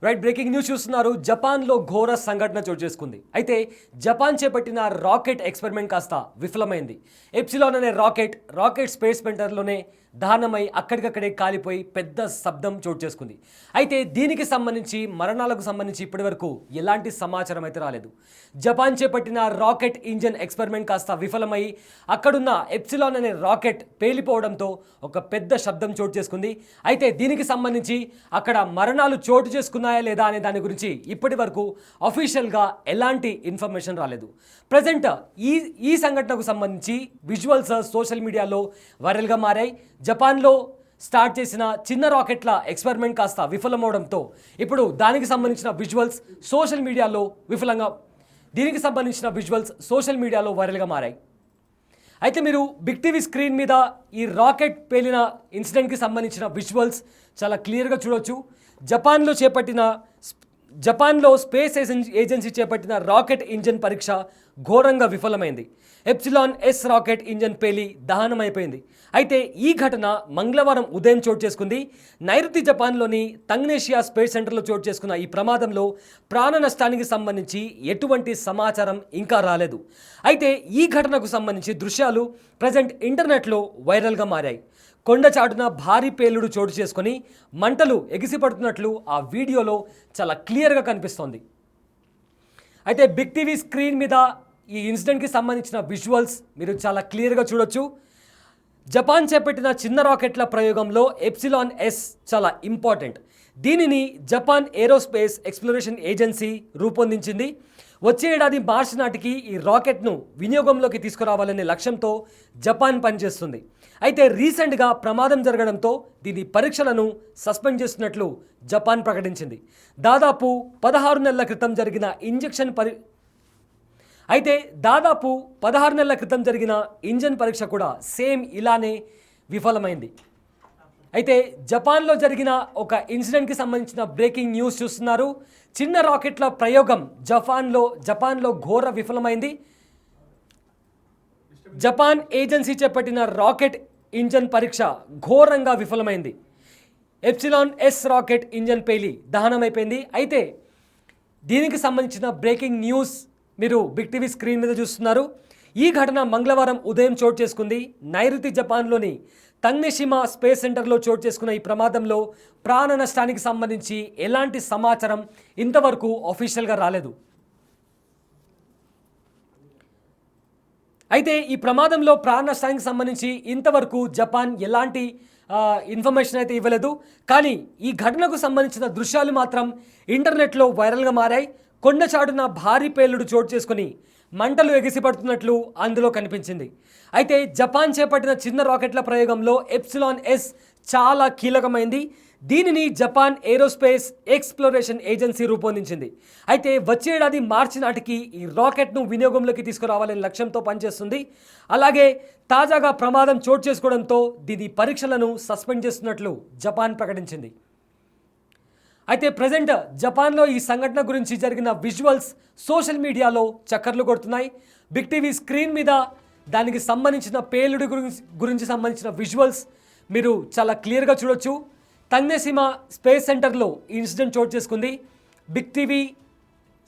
Right breaking news చూస్తున్నారు. జపాన్లో ఘోర సంఘటన చోటు చేసుకుంది. అయితే జపాన్ చేపట్టిన రాకెట్ ఎక్స్పెరిమెంట్ కాస్త విఫలమైంది. ఎప్సిలాన్ అనే రాకెట్ స్పేస్ సెంటర్లోనే దహనమై అక్కడికక్కడే కాలిపోయి పెద్ద శబ్దం చోటు చేసుకుంది. అయితే దీనికి సంబంధించి మరణాలకు సంబంధించి ఇప్పటివరకు ఎలాంటి సమాచారం అయితే రాలేదు. జపాన్ చేపట్టిన రాకెట్ ఇంజన్ ఎక్స్పెరిమెంట్ కాస్త విఫలమై అక్కడున్న ఎప్సిలాన్ అనే రాకెట్ పేలిపోవడంతో ఒక పెద్ద శబ్దం చోటు చేసుకుంది. అయితే దీనికి సంబంధించి అక్కడ మరణాలు చోటు చేసుకున్నాయా లేదా అనే దాని గురించి ఇప్పటి వరకు అఫీషియల్గా ఎలాంటి ఇన్ఫర్మేషన్ రాలేదు. ప్రజెంట్ ఈ సంఘటనకు సంబంధించి విజువల్స్ సోషల్ మీడియాలో వైరల్గా మారాయి. జపాన్లో స్టార్ట్ చేసిన చిన్న రాకెట్ల ఎక్స్పెరిమెంట్ కాస్త విఫలమవడంతో ఇప్పుడు దీనికి సంబంధించిన విజువల్స్ సోషల్ మీడియాలో వైరల్గా మారాయి. అయితే మీరు బిగ్ టీవీ స్క్రీన్ మీద ఈ రాకెట్ పేలిన ఇన్సిడెంట్కి సంబంధించిన విజువల్స్ చాలా క్లియర్గా చూడొచ్చు. జపాన్లో స్పేస్ ఏజెన్సీ చేపట్టిన రాకెట్ ఇంజన్ పరీక్ష ఘోరంగా విఫలమైంది. ఎప్సిలాన్ ఎస్ రాకెట్ ఇంజన్ పేలి దహనమైపోయింది. అయితే ఈ ఘటన మంగళవారం ఉదయం చోటు చేసుకుంది. నైరుతి జపాన్లోని తంగ్నేషియా స్పేస్ సెంటర్లో చోటు చేసుకున్న ఈ ప్రమాదంలో ప్రాణ నష్టానికి సంబంధించి ఎటువంటి సమాచారం ఇంకా రాలేదు. అయితే ఈ ఘటనకు సంబంధించి దృశ్యాలు ప్రజెంట్ ఇంటర్నెట్లో వైరల్గా మారాయి. కొండ చాటున భారీ పేలుడు చోటు చేసుకొని మంటలు ఎగిసిపడుతున్నట్లు ఆ వీడియోలో చాలా క్లియర్గా కనిపిస్తోంది. అయితే బిగ్ టీవీ స్క్రీన్ మీద ఈ ఇన్సిడెంట్కి సంబంధించిన విజువల్స్ మీరు చాలా క్లియర్గా చూడొచ్చు. జపాన్ చేపట్టిన చిన్న రాకెట్ల ప్రయోగంలో ఎప్సిలాన్ ఎస్ చాలా ఇంపార్టెంట్. దీనిని జపాన్ ఏరోస్పేస్ ఎక్స్ప్లోరేషన్ ఏజెన్సీ రూపొందించింది. వచ్చే ఏడాది మార్చి నాటికి ఈ రాకెట్ను వినియోగంలోకి తీసుకురావాలనే లక్ష్యంతో జపాన్ పనిచేస్తుంది. అయితే రీసెంట్గా ప్రమాదం జరగడంతో దీని పరీక్షలను సస్పెండ్ చేస్తున్నట్లు జపాన్ ప్రకటించింది. దాదాపు 16 నెలల క్రితం జరిగిన ఇంజన్ పరీక్ష కూడా సేమ్ ఇలానే విఫలమైంది. అయితే జపాన్లో జరిగిన ఒక ఇన్సిడెంట్కి సంబంధించిన బ్రేకింగ్ న్యూస్ చూస్తున్నారు. చిన్న రాకెట్ల ప్రయోగం జపాన్లో ఘోర విఫలమైంది. జపాన్ ఏజెన్సీ చేపట్టిన రాకెట్ ఇంజన్ పరీక్ష ఘోరంగా విఫలమైంది. ఎప్సిలాన్ ఎస్ రాకెట్ ఇంజన్ పేలి దహనమైపోయింది. అయితే దీనికి సంబంధించిన బ్రేకింగ్ న్యూస్ మీరు బిగ్ టీవీ స్క్రీన్ మీద చూస్తున్నారు. ఈ ఘటన మంగళవారం ఉదయం చోటు చేసుకుంది. నైరుతి జపాన్లోని తంగ్నేషిమా స్పేస్ సెంటర్లో చోటు చేసుకున్న ఈ ప్రమాదంలో ప్రాణ నష్టానికి సంబంధించి ఎలాంటి సమాచారం ఇంతవరకు అఫీషియల్గా రాలేదు. అయితే ఈ ప్రమాదంలో ప్రాణ నష్టానికి సంబంధించి ఇంతవరకు జపాన్ ఎలాంటి ఇన్ఫర్మేషన్ అయితే ఇవ్వలేదు. కానీ ఈ ఘటనకు సంబంధించిన దృశ్యాలు మాత్రం ఇంటర్నెట్లో వైరల్గా మారాయి. కొండ చాటున భారీ పేలుడు చోటు చేసుకుని మంటలు ఎగిసిపడుతున్నట్లు అందులో కనిపించింది. అయితే జపాన్ చేపట్టిన చిన్న రాకెట్ల ప్రయోగంలో ఎప్సిలాన్ ఎస్ చాలా కీలకమైంది. దీనిని జపాన్ ఏరోస్పేస్ ఎక్స్ప్లోరేషన్ ఏజెన్సీ రూపొందించింది. అయితే వచ్చే ఏడాది మార్చి నాటికి ఈ రాకెట్ను వినియోగంలోకి తీసుకురావాలనే లక్ష్యంతో పనిచేస్తుంది. అలాగే తాజాగా ప్రమాదం చోటు చేసుకోవడంతో దీని పరీక్షలను సస్పెండ్ చేస్తున్నట్లు జపాన్ ప్రకటించింది. అయితే ప్రజెంట్ జపాన్లో ఈ సంఘటన గురించి జరిగిన విజువల్స్ సోషల్ మీడియాలో చక్కర్లు కొడుతున్నాయి. బిగ్ టీవీ స్క్రీన్ మీద దానికి సంబంధించిన పేలుడు గురించి సంబంధించిన విజువల్స్ మీరు చాలా క్లియర్గా చూడొచ్చు. తంగ్నేషిమా స్పేస్ సెంటర్లో ఇన్సిడెంట్ చోటు చేసుకుంది. బిగ్ టీవీ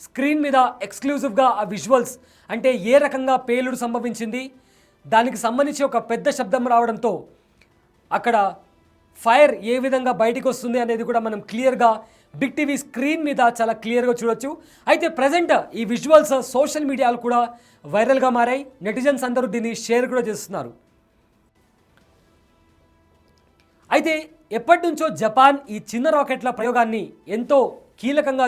స్క్రీన్ మీద ఎక్స్క్లూజివ్గా ఆ విజువల్స్ అంటే ఏ రకంగా పేలుడు సంభవించింది, దానికి సంబంధించి ఒక పెద్ద శబ్దం రావడంతో అక్కడ ఫైర్ ఏ విధంగా బయటికి వస్తుంది అనేది కూడా మనం క్లియర్గా బిగ్ టీవీ స్క్రీన్ మీద చాలా క్లియర్గా చూడొచ్చు. అయితే ప్రజెంట్ ఈ విజువల్స్ సోషల్ మీడియాలో కూడా వైరల్గా మారాయి. నెటిజన్స్ అందరూ దీన్ని షేర్ కూడా చేస్తున్నారు. అయితే ఎప్పటి నుంచో జపాన్ ఈ చిన్న రాకెట్ల ప్రయోగాన్ని ఎంతో కీలకంగా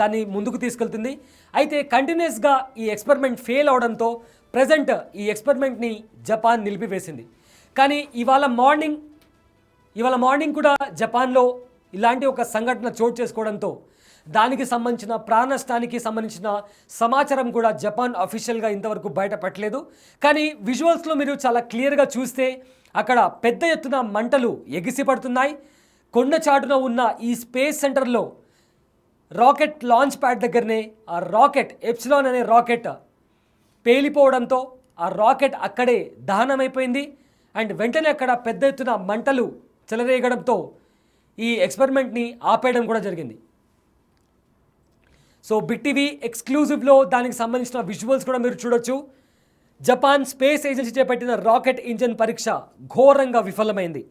దాన్ని ముందుకు తీసుకెళ్తుంది. అయితే కంటిన్యూస్గా ఈ ఎక్స్పెరిమెంట్ ఫెయిల్ అవడంతో ప్రజెంట్ ఈ ఎక్స్పెరిమెంట్ని జపాన్ నిలిపివేసింది. కానీ ఇవాళ మార్నింగ్ కూడా జపాన్లో ఇలాంటి ఒక సంఘటన చోటు చేసుకోవడంతో దానికి సంబంధించిన ప్రాణ నష్టానికి సంబంధించిన సమాచారం కూడా జపాన్ అఫీషియల్గా ఇంతవరకు బయటపడలేదు. కానీ విజువల్స్లో మీరు చాలా క్లియర్గా చూస్తే అక్కడ పెద్ద ఎత్తున మంటలు ఎగిసిపడుతున్నాయి. కొండ చాటున ఉన్న ఈ స్పేస్ సెంటర్లో రాకెట్ లాంచ్ ప్యాడ్ దగ్గరనే ఆ రాకెట్ ఎప్సిలాన్ అనే రాకెట్ పేలిపోవడంతో ఆ రాకెట్ అక్కడే దహనమైపోయింది. అండ్ వెంటనే అక్కడ పెద్ద ఎత్తున మంటలు చెలరేగడంతో ఈ ఎక్స్పెరిమెంట్ని ఆపేయడం కూడా జరిగింది. సో బిగ్ టీవీ ఎక్స్క్లూజివ్లో దానికి సంబంధించిన విజువల్స్ కూడా మీరు చూడొచ్చు. జపాన్ స్పేస్ ఏజెన్సీ చేపట్టిన రాకెట్ ఇంజన్ పరీక్ష ఘోరంగా విఫలమైంది.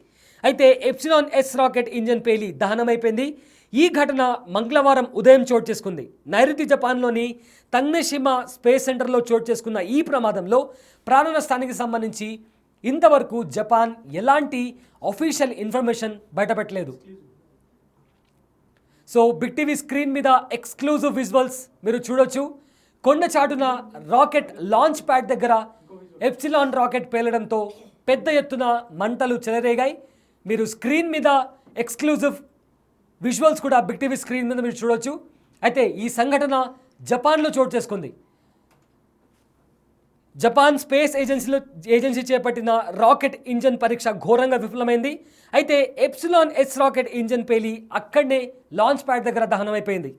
అయితే ఎప్సిలాన్ ఎస్ రాకెట్ ఇంజన్ పేలి దహనమైపోయింది. ఈ ఘటన మంగళవారం ఉదయం చోటు చేసుకుంది. నైరుతి జపాన్లోని తన్నేషిమా స్పేస్ సెంటర్లో చోటు చేసుకున్న ఈ ప్రమాదంలో ప్రాణ నష్టానికి సంబంధించి ఇంతవరకు జపాన్ ఎలాంటి అఫీషియల్ ఇన్ఫర్మేషన్ బయటపెట్టలేదు. సో బిగ్ టీవీ స్క్రీన్ మీద ఎక్స్క్లూజివ్ విజువల్స్ మీరు చూడొచ్చు. కొండ చాటున రాకెట్ లాంచ్ ప్యాడ్ దగ్గర ఎప్సిలాన్ రాకెట్ పేలడంతో పెద్ద ఎత్తున మంటలు చెలరేగాయి. మీరు స్క్రీన్ మీద ఎక్స్క్లూజివ్ విజువల్స్ కూడా బిగ్ టీవీ స్క్రీన్ మీద మీరు చూడొచ్చు. అయితే ఈ సంఘటన జపాన్లో చోటు చేసుకుంది. జపాన్ స్పేస్ ఏజెన్సీ చేపట్టిన రాకెట్ ఇంజన్ పరీక్ష ఘోరంగా విఫలమైంది. అయితే ఎప్సిలాన్ ఎస్ రాకెట్ ఇంజన్ పేలి అక్కడనే లాంచ్ ప్యాడ్ దగ్గర దహనమైపోయింది.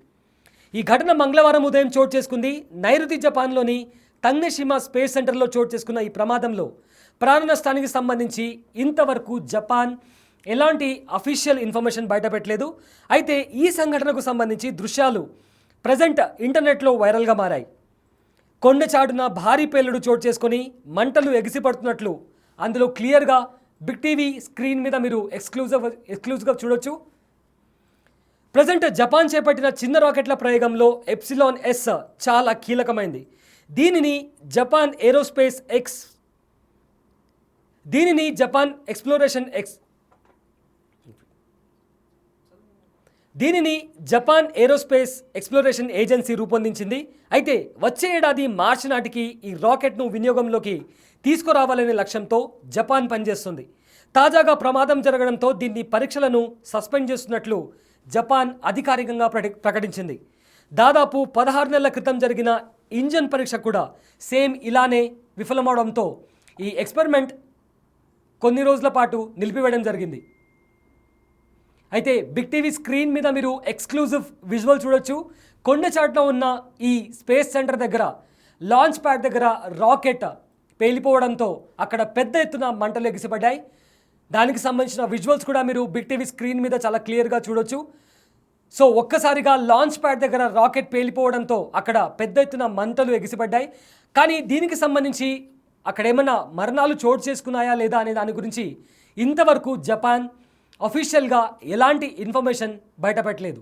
ఈ ఘటన మంగళవారం ఉదయం చోటు చేసుకుంది. నైరుతి జపాన్లోని తన్నేషిమా స్పేస్ సెంటర్లో చోటు చేసుకున్న ఈ ప్రమాదంలో ప్రాణ నష్టానికి సంబంధించి ఇంతవరకు జపాన్ ఎలాంటి అఫీషియల్ ఇన్ఫర్మేషన్ బయటపెట్టలేదు. అయితే ఈ సంఘటనకు సంబంధించి దృశ్యాలు ప్రజెంట్ ఇంటర్నెట్లో వైరల్గా మారాయి. కొండ చాటున భారీ పేలుడు చోటు చేసుకొని మంటలు ఎగిసిపడుతున్నట్లు అందులో క్లియర్గా బిగ్ టీవీ స్క్రీన్ మీద మీరు ఎక్స్క్లూజివ్గా చూడొచ్చు. ప్రజెంట్ జపాన్ చేపట్టిన చిన్న రాకెట్ల ప్రయోగంలో ఎప్సిలాన్ ఎస్ చాలా కీలకమైంది. దీనిని జపాన్ ఏరోస్పేస్ ఎక్స్ప్లోరేషన్ ఏజెన్సీ రూపొందించింది. అయితే వచ్చే ఏడాది మార్చి నాటికి ఈ రాకెట్ను వినియోగంలోకి తీసుకురావాలనే లక్ష్యంతో జపాన్ పనిచేస్తుంది. తాజాగా ప్రమాదం జరగడంతో దీన్ని పరీక్షలను సస్పెండ్ చేస్తున్నట్లు జపాన్ అధికారికంగా ప్రకటించింది. దాదాపు 16 నెలల క్రితం జరిగిన ఇంజన్ పరీక్ష కూడా సేమ్ ఇలానే విఫలమవడంతో ఈ ఎక్స్పెరిమెంట్ కొన్ని రోజుల పాటు నిలిపివేయడం జరిగింది. అయితే బిగ్ టీవీ స్క్రీన్ మీద మీరు ఎక్స్క్లూజివ్ విజువల్ చూడొచ్చు. కొండచాటులో ఉన్న ఈ స్పేస్ సెంటర్ దగ్గర లాంచ్ ప్యాడ్ దగ్గర రాకెట్ పేలిపోవడంతో అక్కడ పెద్ద ఎత్తున మంటలు ఎగిసిపడ్డాయి. దానికి సంబంధించిన విజువల్స్ కూడా మీరు బిగ్ టీవీ స్క్రీన్ మీద చాలా క్లియర్గా చూడొచ్చు. సో ఒక్కసారిగా లాంచ్ ప్యాడ్ దగ్గర రాకెట్ పేలిపోవడంతో అక్కడ పెద్ద ఎత్తున మంటలు ఎగిసిపడ్డాయి. కానీ దీనికి సంబంధించి అక్కడ ఏమన్నా మరణాలు చోటు చేసుకున్నాయా లేదా అనే దాని గురించి ఇంతవరకు జపాన్ అఫీషియల్గా ఎలాంటి ఇన్ఫర్మేషన్ బయటపెట్టలేదు.